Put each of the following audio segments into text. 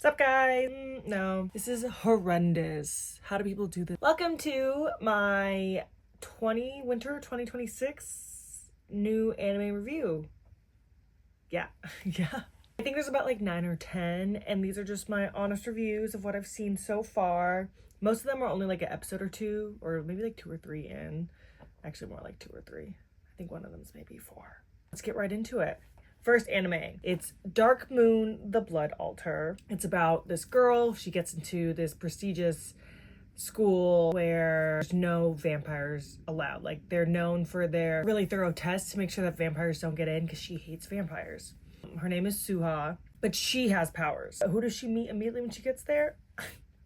What's up, guys? No, this is horrendous. How do people do this? Welcome to my winter 2026 new anime review. Yeah. I think there's about like 9 or 10, and these are just my honest reviews of what I've seen so far. Most of them are only like an episode or two, or maybe like 2 or 3 in. Actually, more like 2 or 3. I think one of them is maybe 4. Let's get right into it. First anime, it's Dark Moon, the Blood Altar. It's about this girl. She gets into this prestigious school where there's no vampires allowed. Like, they're known for their really thorough tests to make sure that vampires don't get in because she hates vampires. Her name is Suha, but she has powers. Who does she meet immediately when she gets there?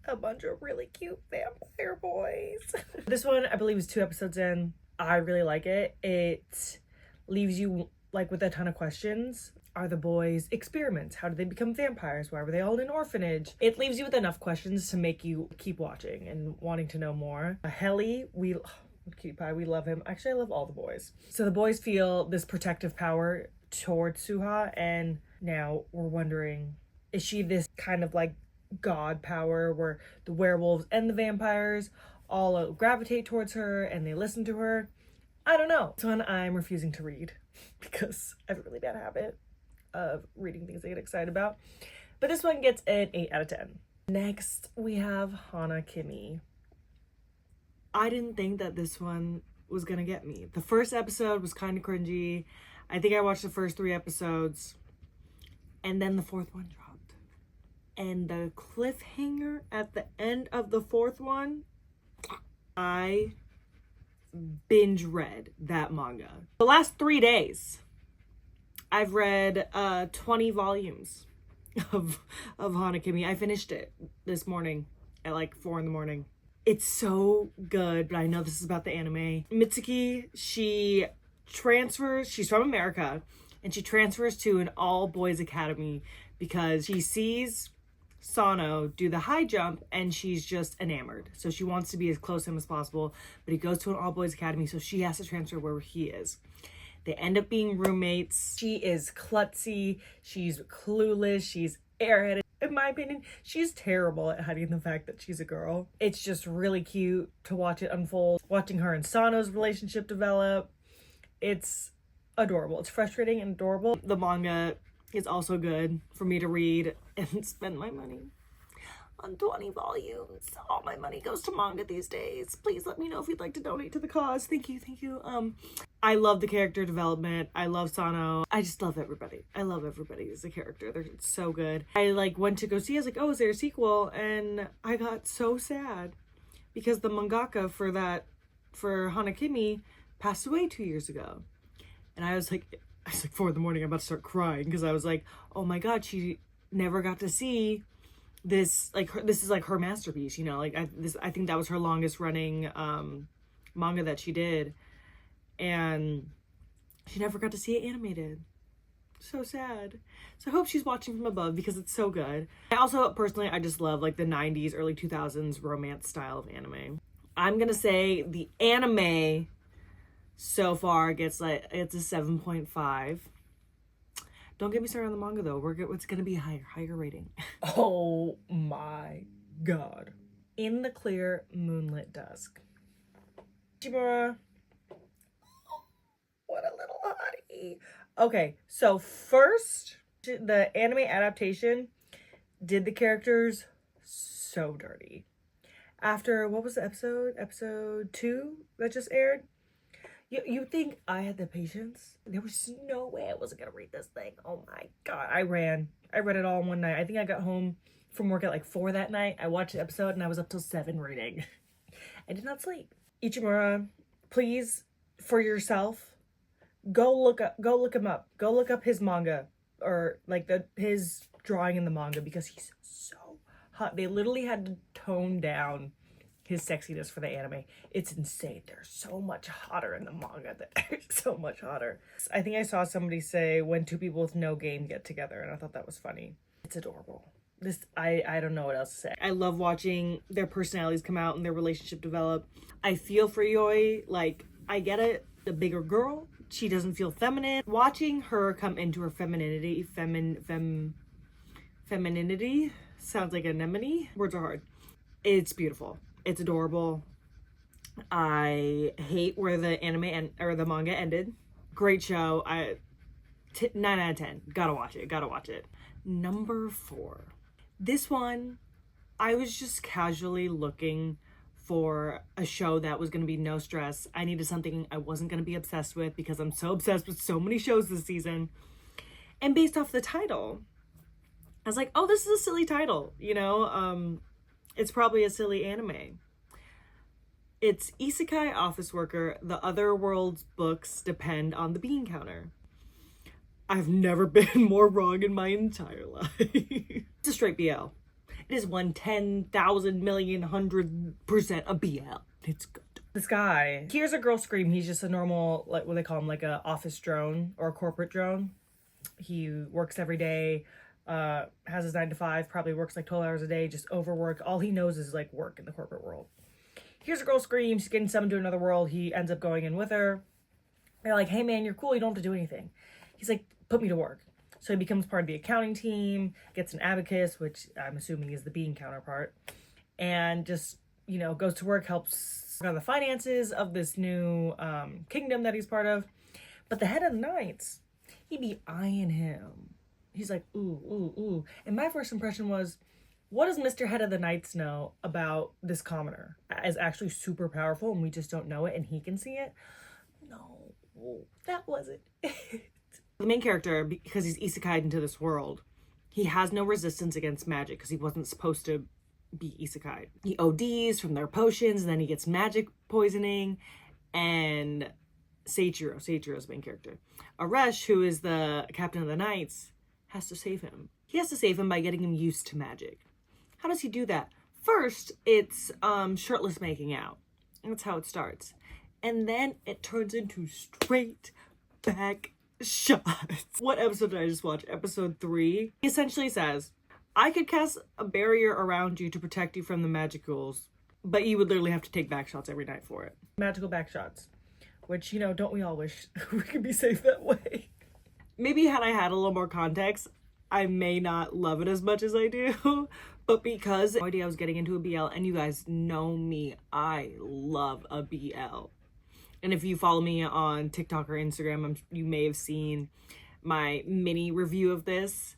A bunch of really cute vampire boys. This one, I believe, is 2 episodes in. I really like it. It leaves you like with a ton of questions. Are the boys experiments? How did they become vampires? Why were they all in an orphanage? It leaves you with enough questions to make you keep watching and wanting to know more. Helly, cute pie, we love him. Actually, I love all the boys. So the boys feel this protective power towards Suha, and now we're wondering, is she this kind of like god power where the werewolves and the vampires all gravitate towards her and they listen to her? I don't know. This one I'm refusing to read because I have a really bad habit of reading things I get excited about. But this one gets an 8 out of 10. Next, we have Hana-Kimi. I didn't think that this one was gonna get me. The first episode was kind of cringy. I think I watched the first 3 episodes, and then the 4th one dropped. And the cliffhanger at the end of the 4th one, I binge read that manga. The last 3 days, I've read 20 volumes of Hana-Kimi. I finished it this morning at like 4 in the morning. It's so good, but I know this is about the anime. Mitsuki, she's from America, and she transfers to an all-boys academy because she sees Sano do the high jump and she's just enamored. So she wants to be as close to him as possible, but he goes to an all-boys academy, so she has to transfer where he is. They end up being roommates. She is klutzy, she's clueless, she's airheaded. In my opinion, she's terrible at hiding the fact that she's a girl. It's just really cute to watch it unfold. Watching her and Sano's relationship develop, it's adorable. It's frustrating and adorable. The manga is also good for me to read and spend my money on 20 volumes. All my money goes to manga these days. Please let me know if you'd like to donate to the cause. Thank you. I love the character development. I love Sano. I just love everybody. I love everybody as a character. They're so good. I went to go see. I was like, oh, is there a sequel? And I got so sad because the mangaka for Hana-Kimi passed away 2 years ago. And I was like 4 in the morning, I'm about to start crying because I was like, oh my God, she never got to see this. This is like her masterpiece, you know? I think that was her longest running manga that she did, and she never got to see it animated. So sad. So I hope she's watching from above because it's so good. I also, personally, I just love like the 90s, early 2000s romance style of anime. I'm gonna say the anime so far it's a 7.5. Don't get me started on the manga though. It's gonna be higher rating. Oh my God. In the Clear, Moonlit, Dusk. Shimura. What a little hottie. Okay, so first, the anime adaptation did the characters so dirty. After, what was the episode? Episode 2 that just aired? You think I had the patience? There was no way I wasn't gonna read this thing. Oh my God, I read it all in one night. I think I got home from work at like 4 that night. I watched the episode and I was up till 7 reading. I did not sleep. Ichimura, please, for yourself, go look him up. Go look up his manga, or like his drawing in the manga, because he's so hot. They literally had to tone down his sexiness for the anime. It's insane. They're so much hotter in the manga. They're so much hotter. I think I saw somebody say when 2 people with no game get together, and I thought that was funny. It's adorable. I don't know what else to say. I love watching their personalities come out and their relationship develop. I feel for Yoi. Like, I get it. The bigger girl, she doesn't feel feminine. Watching her come into her femininity, Sounds like anemone. Words are hard. It's beautiful. It's adorable. I hate where the anime or the manga ended. Great show. 9 out of 10. Gotta watch it. Gotta watch it. Number 4. This one, I was just casually looking for a show that was going to be no stress. I needed something I wasn't going to be obsessed with because I'm so obsessed with so many shows this season. And based off the title, I was like, oh, this is a silly title. You know, it's probably a silly anime. It's Isekai Office Worker. The Other World's books depend on the bean counter. I've never been more wrong in my entire life. It's a straight BL. It is 100% a BL. It's good. This guy hears a girl scream. He's just a normal, like what they call him, like a office drone or a corporate drone. He works every day, has his 9 to 5, probably works like 12 hours a day, just overworked. All he knows is like work in the corporate world. Hears a girl scream. She's getting summoned to another world. He ends up going in with her. They're like, hey man, you're cool. You don't have to do anything. He's like, put me to work. So he becomes part of the accounting team, gets an abacus, which I'm assuming is the bean counterpart, and just, you know, goes to work, helps on the finances of this new kingdom that he's part of. But the head of the Knights, he be eyeing him. He's like, ooh, ooh, ooh. And my first impression was, what does Mr. Head of the Knights know about this commoner? Is actually super powerful and we just don't know it and he can see it? No, that wasn't it. The main character, because he's isekai'd into this world, he has no resistance against magic because he wasn't supposed to be isekai'd. He ODs from their potions and then he gets magic poisoning. And Seiichiro's the main character. Aresh, who is the captain of the Knights, has to save him. He has to save him by getting him used to magic. How does he do that? First, it's shirtless making out. That's how it starts. And then it turns into straight back shots. What episode did I just watch? Episode 3. He essentially says, I could cast a barrier around you to protect you from the magicals, but you would literally have to take back shots every night for it. Magical back shots. Which, you know, don't we all wish we could be safe that way? Maybe had I had a little more context, I may not love it as much as I do. But because no idea I was getting into a BL, and you guys know me, I love a BL. And if you follow me on TikTok or Instagram, you may have seen my mini review of this.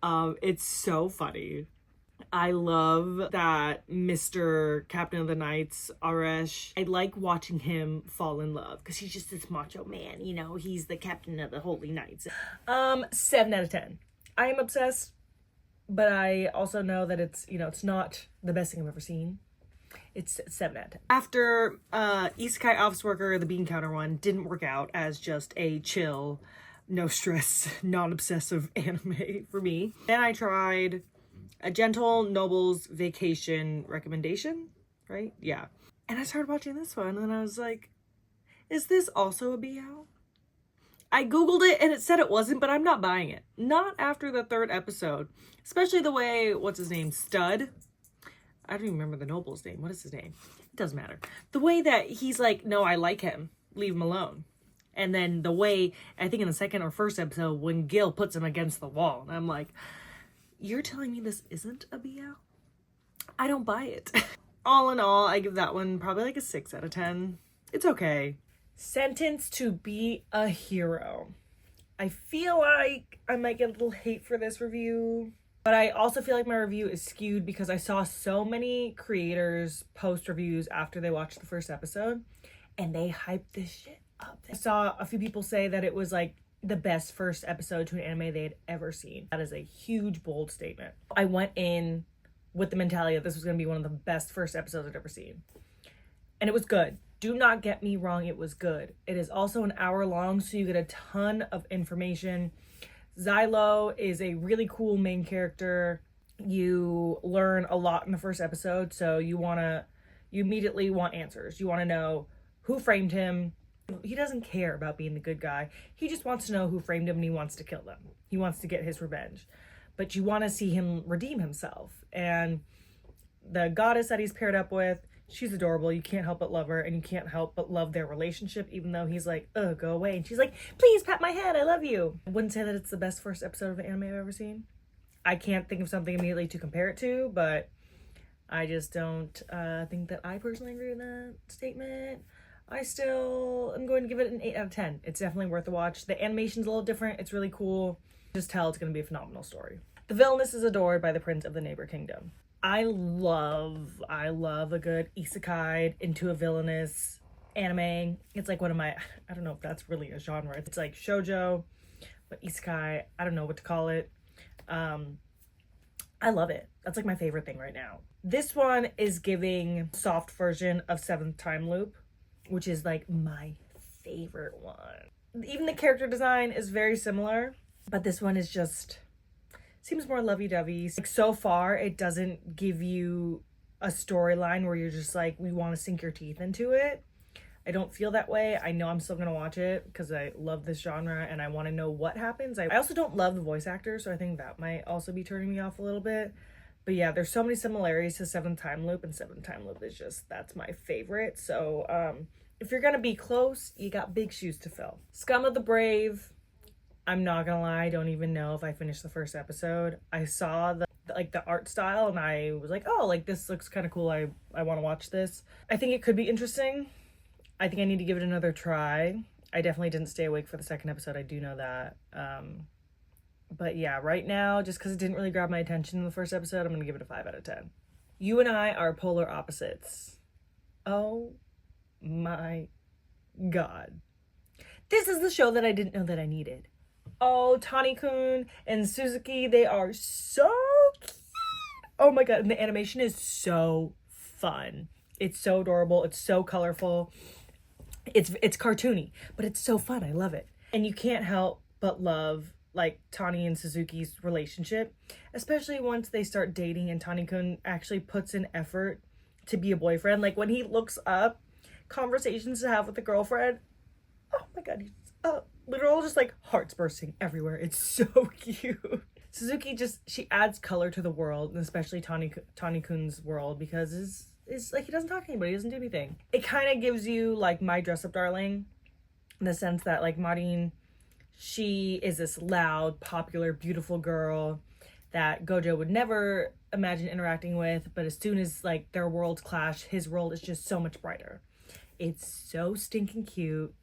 It's so funny. I love that Mr. Captain of the Knights, Aresh, I like watching him fall in love because he's just this macho man, you know, he's the captain of the Holy Knights. 7 out of 10. I am obsessed, but I also know that it's, you know, it's not the best thing I've ever seen. It's 7 out of 10. After Isekai Office Worker, the bean counter one, didn't work out as just a chill, no stress, non-obsessive anime for me. Then I tried A Gentle Noble's Vacation Recommendation, right? Yeah. And I started watching this one and I was like, is this also a BL? I Googled it and it said it wasn't, but I'm not buying it. Not after the 3rd episode. Especially the way, what's his name? Stud? I don't even remember the noble's name. What is his name? It doesn't matter. The way that he's like, no, I like him. Leave him alone. And then the way, I think in the 2nd or 1st episode, when Gil puts him against the wall. And I'm like, you're telling me this isn't a BL? I don't buy it. All in all, I give that one probably like a 6 out of 10. It's okay. Sentenced to be a Hero. I feel like I might get a little hate for this review. But I also feel like my review is skewed because I saw so many creators post reviews after they watched the 1st episode. And they hyped this shit up. I saw a few people say that it was like the best 1st episode to an anime they had ever seen. That is a huge, bold statement. I went in with the mentality that this was going to be one of the best 1st episodes I'd ever seen. And it was good. Do not get me wrong, it was good. It is also an hour long, so you get a ton of information. Xylo is a really cool main character. You learn a lot in the 1st episode, so you immediately want answers. You want to know who framed him. He doesn't care about being the good guy. He just wants to know who framed him and he wants to kill them. He wants to get his revenge. But you want to see him redeem himself. And the goddess that he's paired up with, she's adorable. You can't help but love her, and you can't help but love their relationship, even though he's like, ugh, go away. And she's like, please pat my head, I love you. I wouldn't say that it's the best 1st episode of an anime I've ever seen. I can't think of something immediately to compare it to, but I just don't think that I personally agree with that statement. I still am going to give it an 8 out of 10. It's definitely worth a watch. The animation's a little different. It's really cool. Just tell it's going to be a phenomenal story. The Villainess is adored by the prince of the neighbor kingdom. I love a good isekai into a villainous anime. It's like one of my, I don't know if that's really a genre. It's like shoujo, but isekai, I don't know what to call it. I love it. That's like my favorite thing right now. This one is giving soft version of Seventh Time Loop, which is like my favorite one. Even the character design is very similar, but this one is just seems more lovey-dovey. Like, so far it doesn't give you a storyline where you're just like, we want to sink your teeth into it. I don't feel that way. I know I'm still gonna watch it because I love this genre and I want to know what happens. I also don't love the voice actor, so I think that might also be turning me off a little bit. But yeah, there's so many similarities to Seventh Time Loop, and Seventh Time Loop is just, that's my favorite. So if you're gonna be close, you got big shoes to fill. Scum of the Brave, I'm not gonna lie, I don't even know if I finished the first episode. I saw the art style and I was like, oh, like this looks kind of cool. I want to watch this. I think it could be interesting. I think I need to give it another try. I definitely didn't stay awake for the second episode. I do know that. But yeah, right now, just because it didn't really grab my attention in the first episode, I'm going to give it a 5 out of 10. You and I are polar opposites. Oh my God. This is the show that I didn't know that I needed. Oh, Tani-kun and Suzuki, they are so cute. Oh my God, and the animation is so fun. It's so adorable. It's so colorful. It's cartoony, but it's so fun. I love it. And you can't help but love like Tani and Suzuki's relationship, especially once they start dating and Tani-kun actually puts in effort to be a boyfriend. Like when he looks up conversations to have with a girlfriend, oh my God, he's literal just like hearts bursting everywhere. It's so cute. Suzuki she adds color to the world, and especially Tani-kun's world, because it's like he doesn't talk to anybody, he doesn't do anything. It kind of gives you like My Dress Up Darling, in the sense that like Marin, she is this loud, popular, beautiful girl that Gojo would never imagine interacting with, but as soon as like their worlds clash, his world is just so much brighter. It's so stinking cute.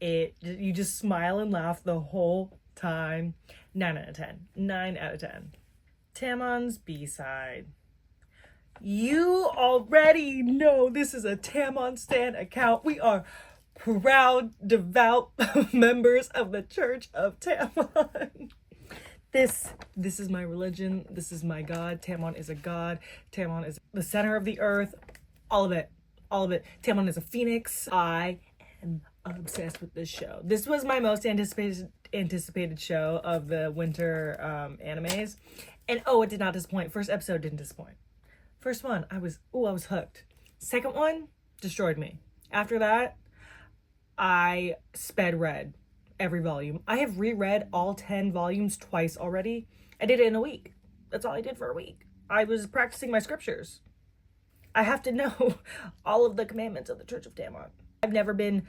You just smile and laugh the whole time. 9 out of 10. 9 out of 10. Tamon's B-side. You already know this is a Tamon Stan account. We are proud, devout members of the Church of Tamon. This is my religion. This is my God. Tamon is a god. Tamon is the center of the earth. All of it. All of it. Tamon is a phoenix. I am obsessed with this show. This was my most anticipated show of the winter animes. And oh, it did not disappoint. First episode didn't disappoint. First one, I was hooked. Second one, destroyed me. After that, I sped read every volume. I have reread all 10 volumes twice already. I did it in a week. That's all I did for a week. I was practicing my scriptures. I have to know all of the commandments of the Church of Tamon. I've never been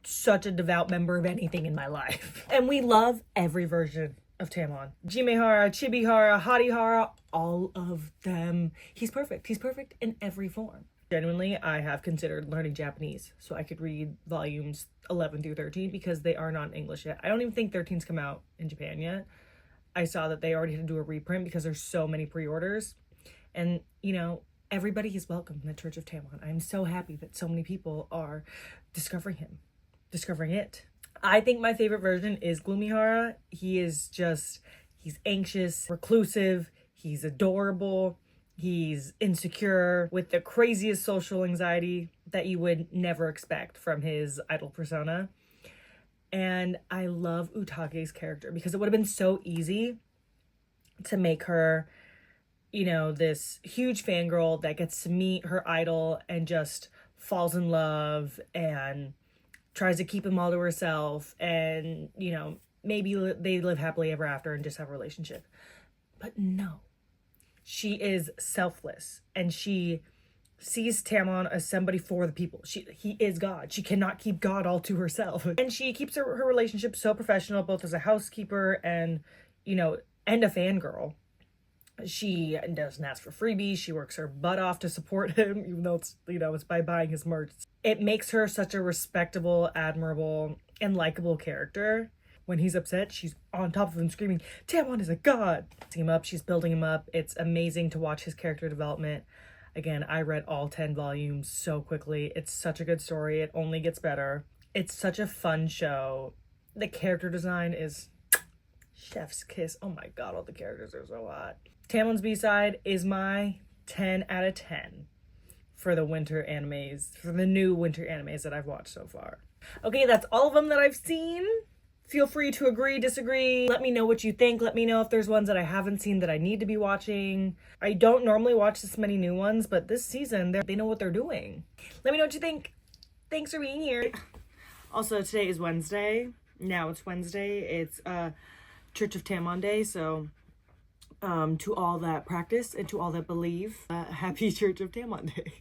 such a devout member of anything in my life. And we love every version of Tamon. Jimehara, Chibihara, Harihara, all of them. He's perfect. He's perfect in every form. Genuinely, I have considered learning Japanese so I could read volumes 11 through 13 because they are not in English yet. I don't even think 13's come out in Japan yet. I saw that they already had to do a reprint because there's so many pre-orders. And, you know, everybody is welcome in the Church of Tamon. I'm so happy that so many people are discovering it. I think my favorite version is Gloomy-hara. He's anxious, reclusive, he's adorable, he's insecure with the craziest social anxiety that you would never expect from his idol persona. And I love Utage's character because it would have been so easy to make her, you know, this huge fangirl that gets to meet her idol and just falls in love and tries to keep him all to herself, and, you know, maybe they live happily ever after and just have a relationship. But no, she is selfless and she sees Tamon as somebody for the people. He is God. She cannot keep God all to herself. And she keeps her relationship so professional, both as a housekeeper and, you know, and a fangirl. She doesn't ask for freebies. She works her butt off to support him, even though it's, it's by buying his merch. It makes her such a respectable, admirable, and likable character. When he's upset, she's on top of him screaming, Tamon is a god! Him up, she's building him up. It's amazing to watch his character development. Again, I read all 10 volumes so quickly. It's such a good story. It only gets better. It's such a fun show. The character design is chef's kiss. Oh my god, all the characters are so hot. Tamon's B-side is my 10 out of 10 for the winter animes, for the new winter animes that I've watched so far. Okay, that's all of them that I've seen. Feel free to agree, disagree. Let me know what you think. Let me know if there's ones that I haven't seen that I need to be watching. I don't normally watch this many new ones, but this season, they know what they're doing. Let me know what you think. Thanks for being here. Also, today is Wednesday. Now it's Wednesday. It's Church of Tamon Day, so to all that practice and to all that believe, happy Church of Tamon Day.